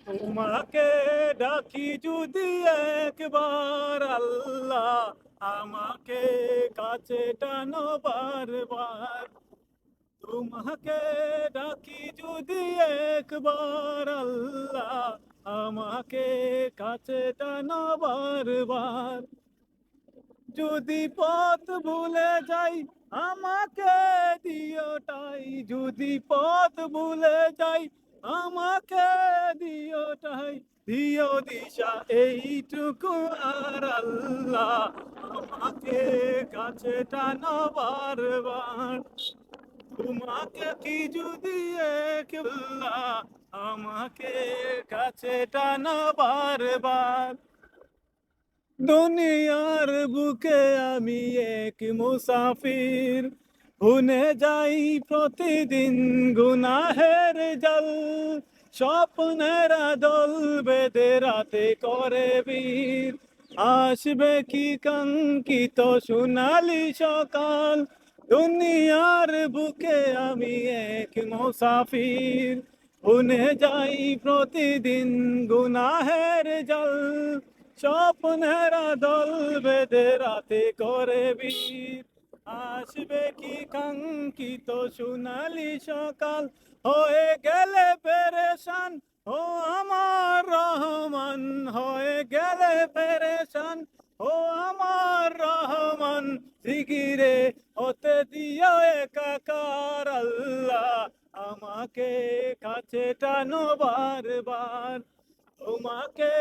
তোমাকে ডাকি যদি একবার আল্লাহ, আমাকে কাছে টানো বারবার। তোমাকে ডাকি যদি একবার আল্লাহ, আমাকে কাছে টানো বারবার। যদি পথ ভুলে যাই আমাকে দিওটাই, যদি পথ ভুলে যাই আমাকে দিওটাই, দিও দিশা এইটুকু আর আল্লাহ, আমাকে কাছে টানো বারবার। তোমাকে কি যদি একবার আমাকে কাছে টানো বারবার। দুনিয়ার বুকে আমি এক মুসাফির, ভুনে যাই প্রতিদিন গুনাহের জল। স্বপ্নের দল বেঁধে রাতে করে বীর, আসবে কি কাঙ্ক্ষিত সোনালি সকাল। দুনিয়ার বুকে আমি এক মুসাফির, ভুনে যাই প্রতিদিন গুনাহের জল। স্বপ্নের দল বেঁধে রাতে করে বীর, আসবে কি কাঙ্ক্ষিত সোনালি সকাল। হয়ে গেলে পেরেশান ও আমার রহমান, হয়ে গেলে পেরেশান ও আমার রহমান। জিগিরে হতে দিও একাকার আল্লাহ, আমাকে কাছে টানো বারবার। তোমাকে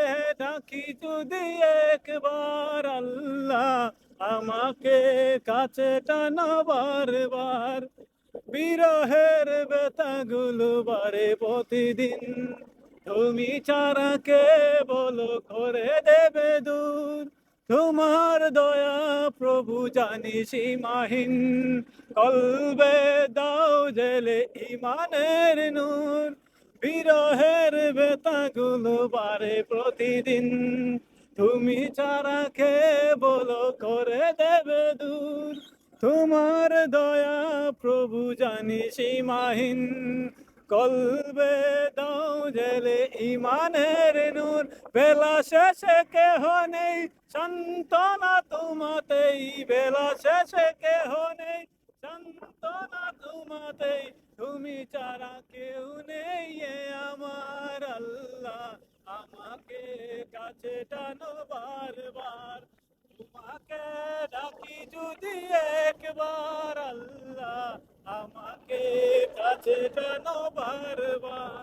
ডাকি যদি একবার আল্লাহ, আমাকে কাছে টানো বারবার। বিরহের ব্যথাগুলো বারে প্রতিদিন, তুমি ছাড়া কে বলো করে দেবে দূর। তোমার দয়া প্রভু জানি সীমাহীন, কলবে দাও জেলে ইমানের নূর। বিরহের ব্যথাগুলো বারে প্রতিদিন, তুমি ছাড়া কে বলো করে দেবে দূর। তোমার দয়া প্রভু জানি সীমাহীন, কলবে দাও জেলে ইমানের নূর। বেলা শেষে কেহ নেই সান্ত্বনা তোমাতেই, বেলা শেষে কেহ নেই সান্ত্বনা তোমাতেই। তুমি ছাড়া কেউ নেই এ আমার আল্লাহ, আমাকে কাছে টানো বারবার। তোমাকে ডাকি যদি একবার আল্লাহ, আমাকে কাছে টানো বারবার।